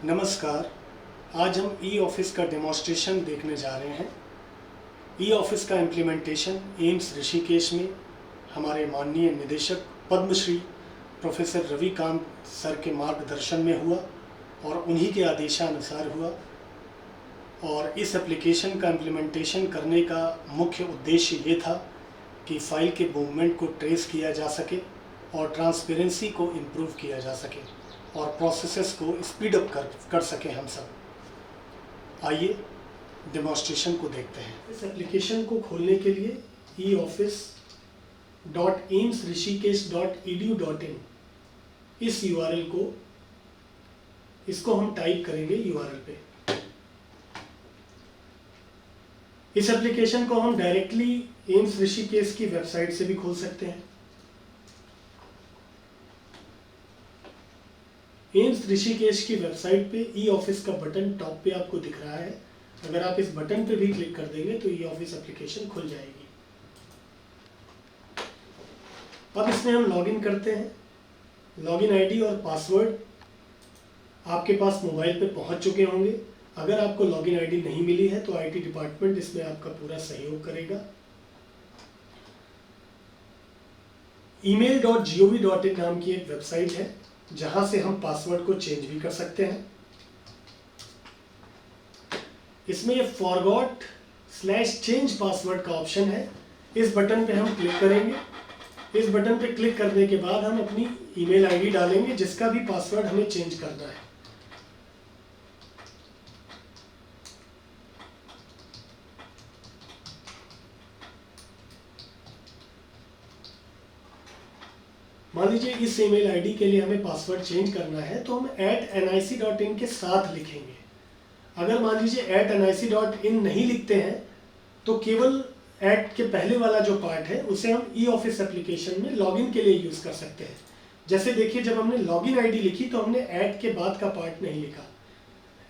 नमस्कार। आज हम ई ऑफिस का डेमोन्स्ट्रेशन देखने जा रहे हैं। ई ऑफिस का इम्प्लीमेंटेशन एम्स ऋषिकेश में हमारे माननीय निदेशक पद्मश्री प्रोफेसर रविकांत सर के मार्गदर्शन में हुआ और उन्हीं के आदेशानुसार हुआ। और इस एप्लीकेशन का इम्प्लीमेंटेशन करने का मुख्य उद्देश्य ये था कि फ़ाइल के मूवमेंट को ट्रेस किया जा सके और ट्रांसपेरेंसी को इम्प्रूव किया जा सके और प्रोसेसेस को स्पीड अप कर सकें हम सब। आइए डेमोन्स्ट्रेशन को देखते हैं। इस एप्लीकेशन को खोलने के लिए eoffice.aimsrishikesh.edu.in इस URL इसको हम टाइप करेंगे URL पे। इस एप्लीकेशन को हम डायरेक्टली एम्स ऋषिकेश की वेबसाइट से भी खोल सकते हैं। एम्स ऋषिकेश की वेबसाइट पे ई ऑफिस का बटन टॉप पे आपको दिख रहा है। अगर आप इस बटन पे भी क्लिक कर देंगे तो ई ऑफिस एप्लीकेशन खुल जाएगी। अब इसमें हम लॉगिन करते हैं। लॉगिन आईडी और पासवर्ड आपके पास मोबाइल पे पहुंच चुके होंगे। अगर आपको लॉगिन आईडी नहीं मिली है तो आईटी डिपार्टमेंट इसमें आपका पूरा सहयोग करेगा। email.gov.in नाम की एक वेबसाइट है जहां से हम पासवर्ड को चेंज भी कर सकते हैं। इसमें ये forgot/change पासवर्ड का ऑप्शन है। इस बटन पे हम क्लिक करेंगे। इस बटन पे क्लिक करने के बाद हम अपनी ईमेल आईडी डालेंगे जिसका भी पासवर्ड हमें चेंज करना है। मान लीजिए इस ईमेल आईडी के लिए हमें पासवर्ड चेंज करना है तो हम @nic.in के साथ लिखेंगे। अगर मान लीजिए @nic.in नहीं लिखते हैं तो केवल के पहले वाला जो पार्ट है उसे हम ई ऑफिस एप्लीकेशन में लॉगिन के लिए यूज कर सकते हैं। जैसे देखिए, जब हमने लॉगिन आईडी लिखी तो हमने के बाद का पार्ट नहीं लिखा,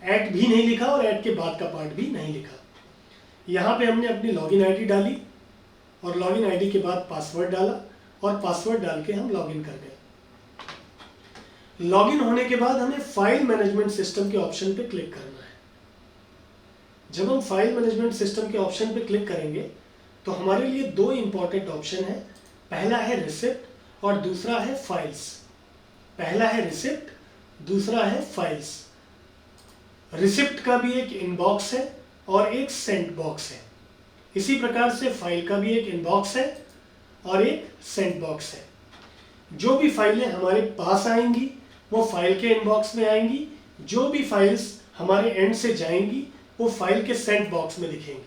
भी नहीं लिखा और के बाद का पार्ट भी नहीं लिखा। यहाँ पे हमने अपनी लॉगिन आईडी डाली और लॉगिन आईडी के बाद पासवर्ड डाला और पासवर्ड डाल के हम लॉगिन कर गए। लॉगिन होने के बाद हमें फाइल मैनेजमेंट सिस्टम के ऑप्शन पे क्लिक करना है। जब हम फाइल मैनेजमेंट सिस्टम के ऑप्शन पे क्लिक करेंगे तो हमारे लिए दो इंपॉर्टेंट ऑप्शन है। पहला है रिसिप्ट और दूसरा है फाइल्स। पहला है रिसिप्ट, दूसरा है फाइल्स। रिसिप्ट का भी एक इनबॉक्स है और एक सेंट बॉक्स है। इसी प्रकार से फाइल का भी एक इनबॉक्स है और एक सेंट बॉक्स है। जो भी फाइलें हमारे पास आएंगी वो फाइल के इनबॉक्स में आएंगी। जो भी फाइल्स हमारे एंड से जाएंगी वो फाइल के सेंट बॉक्स में दिखेंगी।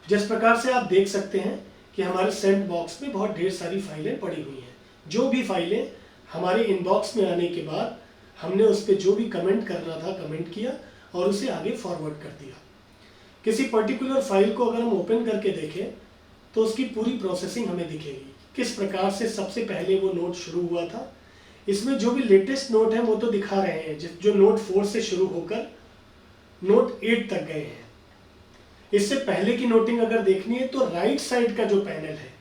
जिस प्रकार से आप देख सकते हैं कि हमारे सेंट बॉक्स में बहुत ढेर सारी फाइलें पड़ी हुई हैं। जो भी फाइलें हमारे इनबॉक्स में आने के बाद हमने उस पर जो भी कमेंट करना था कमेंट किया और उसे आगे फॉरवर्ड कर दिया। किसी पर्टिकुलर फाइल को अगर हम ओपन करके देखें तो उसकी पूरी प्रोसेसिंग हमें दिखेगी। किस प्रकार से सबसे पहले वो नोट शुरू हुआ था। इसमें जो भी लेटेस्ट नोट है वो तो दिखा रहे हैं, जो नोट 4 से शुरू होकर नोट 8 तक गए हैं। इससे पहले की नोटिंग अगर देखनी है तो राइट साइड का जो पैनल है,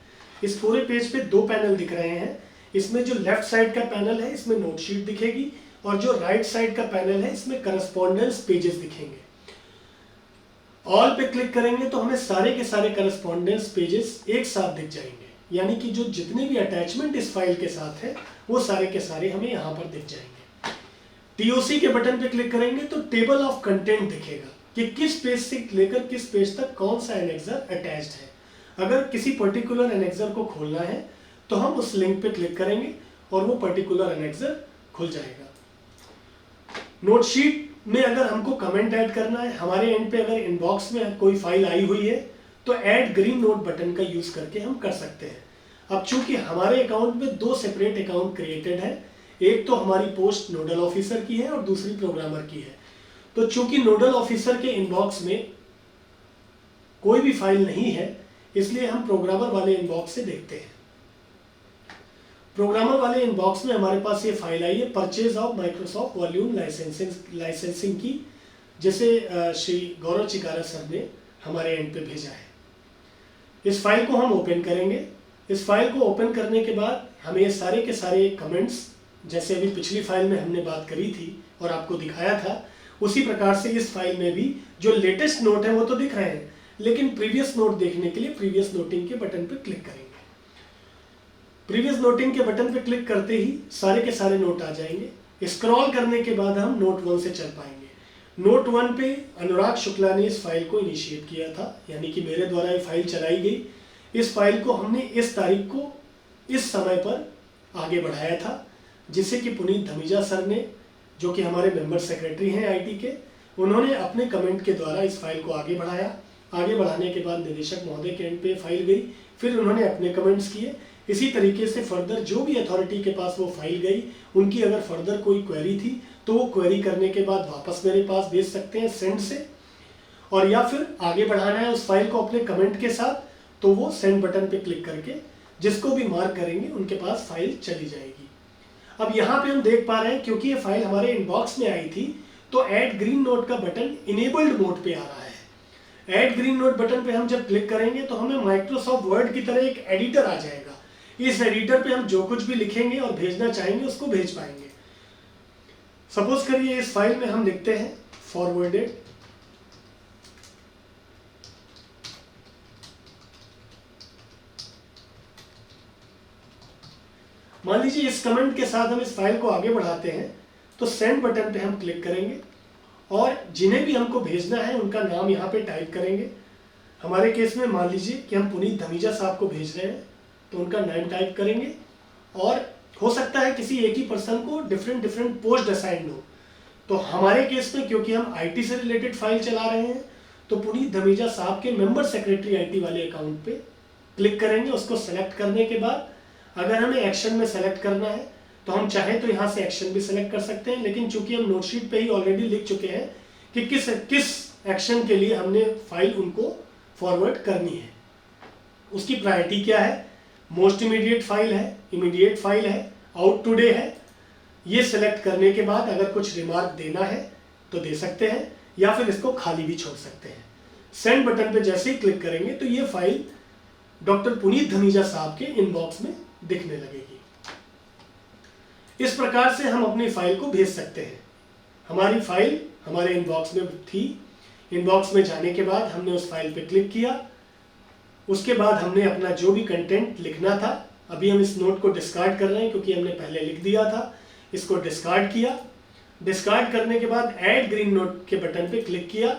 इस पूरे पेज पे दो पैनल दिख रहे हैं। इसमें जो लेफ्ट साइड का पैनल है इसमें नोट शीट दिखेगी और जो राइट साइड का पैनल है इसमें करस्पॉन्डेंस पेजेस दिखेंगे। ऑल पे क्लिक करेंगे तो हमें सारे के सारे करस्पॉन्डेंस पेजेस एक साथ दिख जाएंगे, यानी कि जो जितने भी अटैचमेंट इस फाइल के साथ है वो सारे के सारे हमें यहाँ पर दिख जाएंगे। TOC के बटन पे क्लिक करेंगे तो टेबल ऑफ कंटेंट दिखेगा कि किस पेज से लेकर किस पेज तक कौन सा एनेक्सर अटैच्ड है। अगर किसी पर्टिकुलर एनेक्सर को खोलना है तो हम उस लिंक पे क्लिक करेंगे और वो पर्टिकुलर एनेक्सर खुल जाएगा। नोट शीट में अगर हमको कमेंट ऐड करना है, हमारे एंड पे अगर इनबॉक्स में कोई फाइल आई हुई है तो ऐड ग्रीन नोट बटन का यूज करके हम कर सकते हैं। अब चूंकि हमारे अकाउंट में दो सेपरेट अकाउंट क्रिएटेड है, एक तो हमारी पोस्ट नोडल ऑफिसर की है और दूसरी प्रोग्रामर की है। तो चूंकि नोडल ऑफिसर के इनबॉक्स में कोई भी फाइल नहीं है इसलिए हम प्रोग्रामर वाले इनबॉक्स से देखते हैं। प्रोग्रामर वाले इनबॉक्स में हमारे पास ये फाइल आई है, purchase of Microsoft volume licensing की, जिसे श्री गौरव चिकारा सर ने हमारे एंड पे भेजा है। इस फाइल को हम ओपन करेंगे। इस फाइल को ओपन करने के बाद हमें ये सारे के सारे कमेंट्स, जैसे अभी पिछली फाइल में हमने बात करी थी और आपको दिखाया था, उसी प्रकार से इस फाइल में भी जो लेटेस्ट नोट है वो तो दिख रहे हैं, लेकिन प्रीवियस नोट देखने के लिए प्रीवियस नोटिंग के बटन पर क्लिक करेंगे। प्रीवियस नोटिंग के बटन पर क्लिक करते ही सारे के सारे नोट आ जाएंगे। स्क्रॉल करने के बाद हम नोट 1 से चल पाएंगे। नोट 1 पे अनुराग शुक्ला ने इस फाइल को इनिशिएट किया था, यानी कि मेरे द्वारा ये फाइल चलाई गई। इस फाइल को हमने इस तारीख को इस समय पर आगे बढ़ाया था, जिसे कि पुनीत धमीजा सर ने, जो कि हमारे मेंबर सेक्रेटरी हैं आईटी के, उन्होंने अपने कमेंट के द्वारा इस फाइल को आगे बढ़ाया। आगे बढ़ाने के बाद निदेशक महोदय के एंड पे फाइल गई, फिर उन्होंने अपने कमेंट्स किए। इसी तरीके से फर्दर जो भी अथॉरिटी के पास वो फाइल गई, उनकी अगर फर्दर कोई क्वेरी थी तो वो क्वेरी करने के बाद वापस मेरे पास भेज सकते हैं सेंड से, और या फिर आगे बढ़ाना है उस फाइल को अपने कमेंट के साथ, तो वो सेंड बटन पे क्लिक करके जिसको भी मार्क करेंगे उनके पास फाइल चली जाएगी। अब यहाँ पे हम देख पा रहे हैं, क्योंकि ये फाइल हमारे इनबॉक्स में आई थी, तो ऐड ग्रीन नोट का बटन इनेबल्ड मोड पे आ रहा है। ऐड ग्रीन नोट बटन पे हम जब क्लिक करेंगे तो हमें माइक्रोसॉफ्ट वर्ड की तरह एक एडिटर आ जाएगा। इस एडिटर पे हम जो कुछ भी लिखेंगे और भेजना चाहेंगे उसको भेज पाएंगे। सपोज करिए इस फाइल में हम लिखते हैं फॉरवर्डेड, मान लीजिए इस कमेंट के साथ हम इस फाइल को आगे बढ़ाते हैं, तो सेंड बटन पे हम क्लिक करेंगे और जिन्हें भी हमको भेजना है उनका नाम यहाँ पे टाइप करेंगे। हमारे केस में मान लीजिए कि हम पुनीत धमीजा साहब को भेज रहे हैं, तो उनका नाम टाइप करेंगे। और हो सकता है किसी एक ही पर्सन को डिफरेंट पोस्ट असाइंड हो, तो हमारे केस में क्योंकि हम आईटी से रिलेटेड फाइल चला रहे हैं, तो पुनीत धमीजा साहब के मेंबर सेक्रेटरी आईटी वाले अकाउंट पे क्लिक करेंगे। उसको सेलेक्ट करने के बाद अगर हमें एक्शन में सेलेक्ट करना है तो हम चाहे तो यहाँ से एक्शन भी सेलेक्ट कर सकते हैं, लेकिन चूंकि हम नोटशीट पे ही ऑलरेडी लिख चुके हैं कि किस एक्शन के लिए हमने फाइल उनको फॉरवर्ड करनी है। उसकी प्रायोरिटी क्या है, मोस्ट इमीडिएट फाइल है, इमीडिएट फाइल है, आउट टुडे है। ये सेलेक्ट करने के बाद अगर कुछ रिमार्क देना है तो दे सकते हैं, या फिर इसको खाली भी छोड़ सकते हैं। सेंड बटन पे जैसे ही क्लिक करेंगे तो ये फाइल डॉक्टर पुनीत धमीजा साहब के इनबॉक्स में दिखने लगेगी। इस प्रकार से हम अपनी फाइल को भेज सकते हैं। हमारी फाइल हमारे इनबॉक्स में थी। इनबॉक्स में जाने के बाद हमने उस फाइल पे क्लिक किया। उसके बाद हमने अपना जो भी कंटेंट लिखना था, अभी हम इस नोट को डिस्कार्ड कर रहे हैं क्योंकि हमने पहले लिख दिया था, इसको डिस्कार्ड किया। डिस्कार्ड करने के बाद ऐड ग्रीन नोट के बटन पे क्लिक किया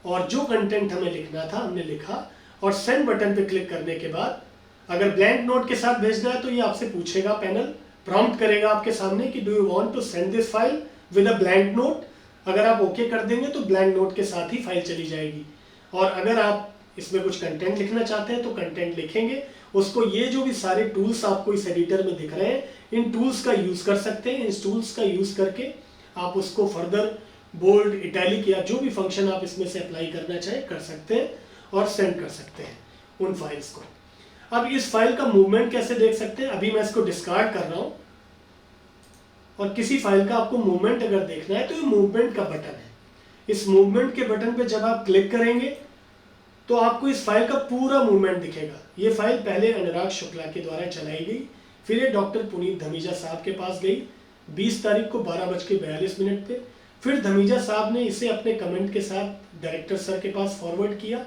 और जो कंटेंट हमें लिखना था हमने लिखा, और सेंड बटन पे क्लिक करने के बाद अगर ब्लैंक नोट के साथ भेजना है तो ये आपसे पूछेगा, पैनल प्रॉम्प्ट करेगा आपके सामने कि do you want to send this file with a blank note. अगर आप ओके कर देंगे तो ब्लैंक नोट के साथ ही फाइल चली जाएगी, और अगर आप इसमें कुछ कंटेंट लिखना चाहते हैं तो कंटेंट लिखेंगे उसको। ये जो भी सारे टूल्स आपको इस एडिटर में दिख रहे हैं, इन टूल्स का यूज कर सकते हैं। इन टूल्स का यूज करके आप उसको फर्दर बोल्ड, इटैलिक या जो भी फंक्शन आप इसमें से अप्लाई करना चाहें कर सकते हैं और सेंड कर सकते हैं उन फाइल्स को। अब इस फाइल का मूवमेंट कैसे देख सकते हैं, अभी मैं इसको डिस्कार्ड कर रहा हूं, और किसी फाइल का आपको मूवमेंट अगर देखना है तो ये मूवमेंट का बटन है। इस मूवमेंट के बटन पे जब आप क्लिक करेंगे तो आपको इस फाइल का पूरा मूवमेंट दिखेगा। ये फाइल पहले अनुराग शुक्ला के द्वारा चलाई गई, फिर ये डॉक्टर पुनीत धमीजा साहब के पास गई 20 तारीख को 12:42 पे। फिर धमीजा साहब ने इसे अपने कमेंट के साथ डायरेक्टर सर के पास फॉरवर्ड किया।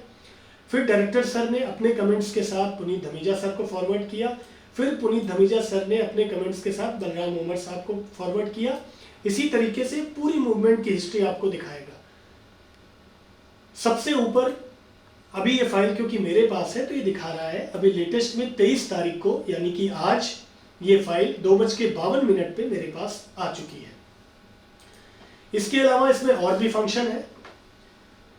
फिर डायरेक्टर सर ने अपने कमेंट्स के साथ पुनीत धमीजा सर को फॉरवर्ड किया। फिर पुनीत धमीजा सर ने अपने कमेंट्स के साथ बलराम उमर साहब को फॉरवर्ड किया। इसी तरीके से पूरी मूवमेंट की हिस्ट्री आपको दिखाएगा। सबसे ऊपर अभी ये फाइल क्योंकि मेरे पास है तो ये दिखा रहा है अभी लेटेस्ट में 23 तारीख को, यानी कि आज ये फाइल 2:52 पे मेरे पास आ चुकी है। इसके अलावा इसमें और भी फंक्शन है।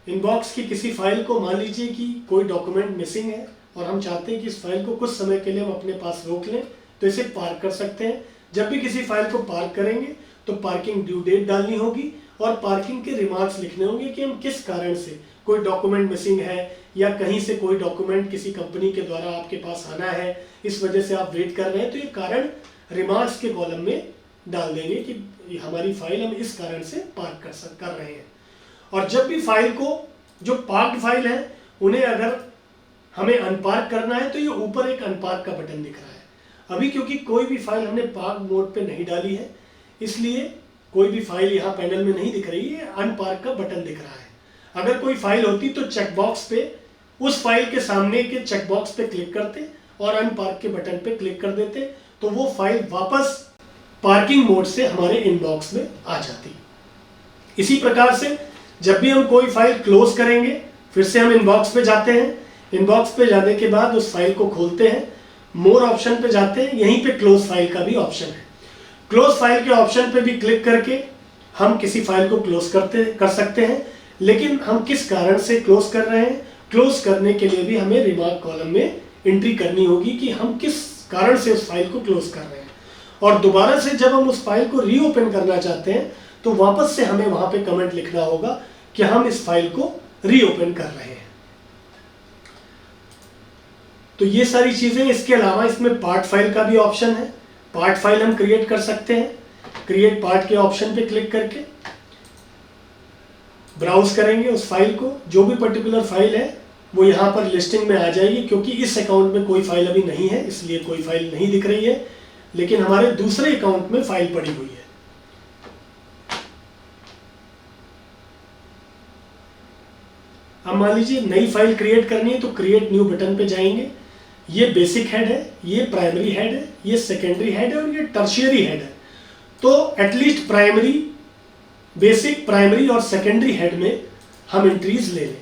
इनबॉक्स की किसी फाइल को मान लीजिए कि कोई डॉक्यूमेंट मिसिंग है और हम चाहते हैं कि इस फाइल को कुछ समय के लिए हम अपने पास रोक लें, तो इसे पार्क कर सकते हैं। जब भी किसी फाइल को पार्क करेंगे तो पार्किंग ड्यू डेट डालनी होगी और पार्किंग के रिमार्क्स लिखने होंगे कि हम किस कारण से, कोई डॉक्यूमेंट मिसिंग है या कहीं से कोई डॉक्यूमेंट किसी कंपनी के द्वारा आपके पास आना है, इस वजह से आप वेट कर रहे हैं, तो ये कारण रिमार्क्स के कॉलम में डाल देंगे कि हमारी फाइल हम इस कारण से पार्क कर रहे हैं। और जब भी फाइल को, जो पार्क्ड फाइल है उन्हें अगर हमें अनपार्क करना है तो ये ऊपर एक अनपार्क का बटन दिख रहा है। अभी क्योंकि कोई भी फाइल हमने पार्क मोड पे नहीं डाली है, इसलिए कोई भी फाइल यहाँ पैनल में नहीं दिख रही है, अनपार्क का बटन दिख रहा है। अगर कोई फाइल होती तो चेकबॉक्स पे, उस फाइल के सामने के चेकबॉक्स पे क्लिक करते और अनपार्क के बटन पे क्लिक कर देते तो वो फाइल वापस पार्किंग मोड से हमारे इनबॉक्स में आ जाती। इसी प्रकार से जब भी हम कोई फाइल क्लोज करेंगे, फिर से हम इनबॉक्स पे जाते हैं, इनबॉक्स पे जाने के बाद उस फाइल को खोलते हैं, मोर ऑप्शन पे जाते हैं, यहीं पे क्लोज फाइल का भी ऑप्शन है। क्लोज फाइल के ऑप्शन पे भी क्लिक करके हम किसी फाइल को क्लोज कर सकते हैं। लेकिन हम किस कारण से क्लोज कर रहे हैं, क्लोज करने के लिए भी हमें रिमार्क कॉलम में एंट्री करनी होगी कि हम किस कारण से उस फाइल को क्लोज कर रहे हैं। और दोबारा से जब हम उस फाइल को रीओपन करना चाहते हैं तो वापस से हमें वहां पे कमेंट लिखना होगा कि हम इस फाइल को रीओपन कर रहे हैं। तो ये सारी चीजें, इसके अलावा इसमें पार्ट फाइल का भी ऑप्शन है। पार्ट फाइल हम क्रिएट कर सकते हैं। क्रिएट पार्ट के ऑप्शन पे क्लिक करके ब्राउज करेंगे उस फाइल को, जो भी पर्टिकुलर फाइल है वो यहाँ पर लिस्टिंग में आ जाएगी। क्योंकि इस अकाउंट में कोई फाइल अभी नहीं है इसलिए कोई फाइल नहीं दिख रही है, लेकिन हमारे दूसरे अकाउंट में फाइल पड़ी हुई है। अब मान लीजिए नई फाइल क्रिएट करनी है तो क्रिएट न्यू बटन पे जाएंगे। ये बेसिक हेड है, ये प्राइमरी हेड है, ये सेकेंडरी हेड है और ये टर्शियरी हेड है। तो एटलीस्ट प्राइमरी, बेसिक, प्राइमरी और सेकेंडरी हेड में हम एंट्रीज ले लें।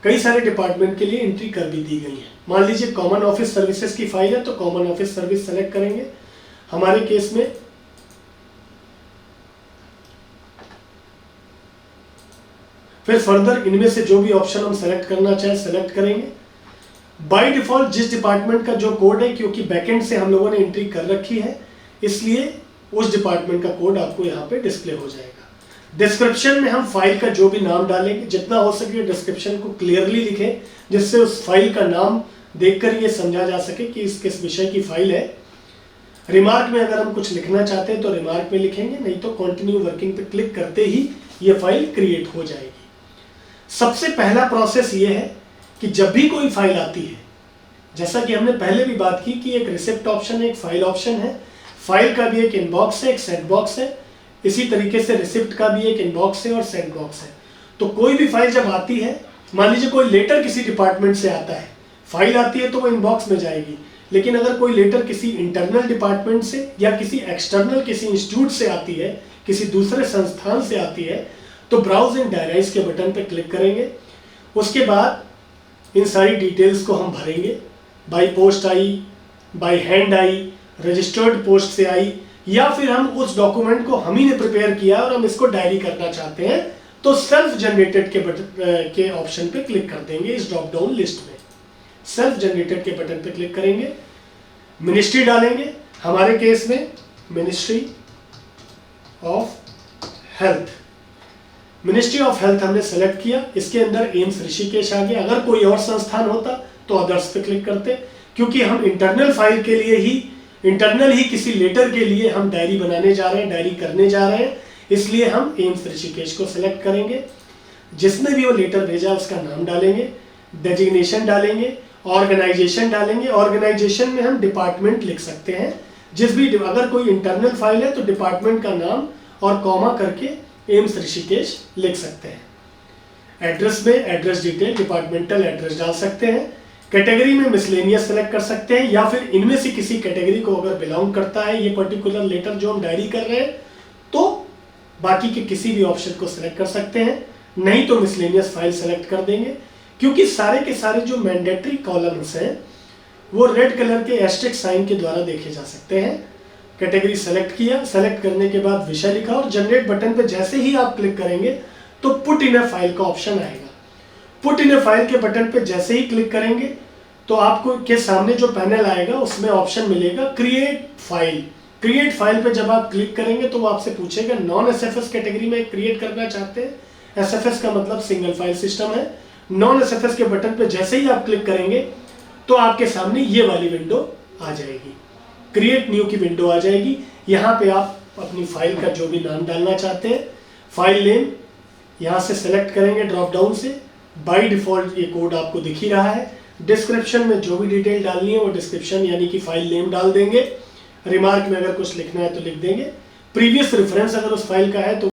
कई सारे डिपार्टमेंट के लिए एंट्री कर भी दी गई है। मान लीजिए कॉमन ऑफिस सर्विसेज की फाइल है तो कॉमन ऑफिस सर्विस सेलेक्ट करेंगे। हमारे केस में फिर फर्दर इनमें से जो भी ऑप्शन हम सेलेक्ट करना चाहें सेलेक्ट करेंगे। बाय डिफॉल्ट जिस डिपार्टमेंट का जो कोड है, क्योंकि बैकएंड से हम लोगों ने एंट्री कर रखी है, इसलिए उस डिपार्टमेंट का कोड आपको यहाँ पे डिस्प्ले हो जाएगा। डिस्क्रिप्शन में हम फाइल का जो भी नाम डालेंगे, जितना हो सके डिस्क्रिप्शन को क्लियरली लिखें, जिससे उस फाइल का नाम देखकर ये समझा जा सके कि इस किस विषय की फाइल है। रिमार्क में अगर हम कुछ लिखना चाहते हैं तो रिमार्क में लिखेंगे, नहीं तो कंटिन्यू वर्किंग पे क्लिक करते ही ये फाइल क्रिएट हो जाएगी। सबसे पहला प्रोसेस ये है कि जब भी कोई फाइल आती है, जैसा कि हमने पहले भी बात की कि एक रिसिप्ट ऑप्शन है, एक फाइल ऑप्शन है, फाइल का भी एक इनबॉक्स है, एक सेट बॉक्स है, इसी तरीके से रिसिप्ट का भी एक इनबॉक्स है और सेट बॉक्स है। तो कोई भी फाइल जब आती है, मान लीजिए कोई लेटर किसी डिपार्टमेंट से आता है, फाइल आती है तो वो इनबॉक्स में जाएगी। लेकिन अगर कोई लेटर किसी इंटरनल डिपार्टमेंट से या किसी एक्सटर्नल किसी इंस्टीट्यूट से आती है, किसी दूसरे संस्थान से आती है, तो ब्राउज एंड डायराइज के बटन पर क्लिक करेंगे। उसके बाद इन सारी डिटेल्स को हम भरेंगे। By post I, by hand I, registered post से आई, या फिर हम उस डॉक्यूमेंट को हम ही ने प्रिपेयर किया और हम इसको डायरी करना चाहते हैं तो सेल्फ जनरेटेड के ऑप्शन पे क्लिक कर देंगे। इस ड्रॉप डाउन लिस्ट में सेल्फ जनरेटेड के बटन पे क्लिक करेंगे, मिनिस्ट्री डालेंगे। हमारे केस में ministry of health, ministry of health हमने सेलेक्ट किया। इसके अंदर एम्स ऋषिकेश आ गया। अगर कोई और संस्थान होता तो अदर्स पे क्लिक करते, क्योंकि हम इंटरनल फाइल के लिए ही, इंटरनल ही किसी लेटर के लिए हम डायरी बनाने जा रहे हैं, डायरी करने जा रहे हैं, इसलिए हम एम्स ऋषिकेश को सिलेक्ट करेंगे। जिसने भी वो लेटर भेजा उसका नाम डालेंगे, डेजिग्नेशन डालेंगे, ऑर्गेनाइजेशन डालेंगे। ऑर्गेनाइजेशन में हम डिपार्टमेंट लिख सकते हैं। जिस भी, अगर कोई इंटरनल फाइल है तो डिपार्टमेंट का नाम और कॉमा करके एम्स ऋषिकेश लिख सकते हैं। एड्रेस में एड्रेस डिटेल, डिपार्टमेंटल एड्रेस डाल सकते हैं। कैटेगरी में मिसलेनियस सेलेक्ट कर सकते हैं, या फिर इनमें से किसी कैटेगरी को अगर बिलोंग करता है ये पर्टिकुलर लेटर जो हम डायरी कर रहे हैं तो बाकी के किसी भी ऑप्शन को सिलेक्ट कर सकते हैं। नहीं तो मिसलेनियस फाइल सेलेक्ट कर देंगे, क्योंकि सारे के सारे जो मैंडेटरी कॉलम्स हैं वो रेड कलर के एस्टेरिक साइन के द्वारा देखे जा सकते हैं। कैटेगरी सेलेक्ट किया, सेलेक्ट करने के बाद विषय लिखा और जनरेट बटन पे जैसे ही आप क्लिक करेंगे तो पुट इन अ फाइल का ऑप्शन आएगा। पुट इन अ फाइल के बटन पे जैसे ही क्लिक करेंगे तो आपको के सामने जो पैनल आएगा उसमें ऑप्शन मिलेगा क्रिएट फाइल। क्रिएट फाइल पे जब आप क्लिक करेंगे तो वो आपसे पूछेगा नॉन एसएफएस कैटेगरी में क्रिएट करना चाहते हैं। एसएफएस का मतलब सिंगल फाइल सिस्टम है। नॉन एसएफएस के बटन पे जैसे ही आप क्लिक करेंगे तो आपके सामने ये वाली विंडो आ जाएगी, क्रिएट न्यू की विंडो आ जाएगी। यहाँ पे आप अपनी फाइल का जो भी नाम डालना चाहते हैं, फाइल नेम यहाँ से सेलेक्ट करेंगे ड्रॉप डाउन से। बाय डिफॉल्ट ये कोड आपको दिख ही रहा है। डिस्क्रिप्शन में जो भी डिटेल डालनी है वो डिस्क्रिप्शन यानी कि फाइल नेम डाल देंगे। रिमार्क में अगर कुछ लिखना है तो लिख देंगे। प्रीवियस रेफरेंस अगर उस फाइल का है तो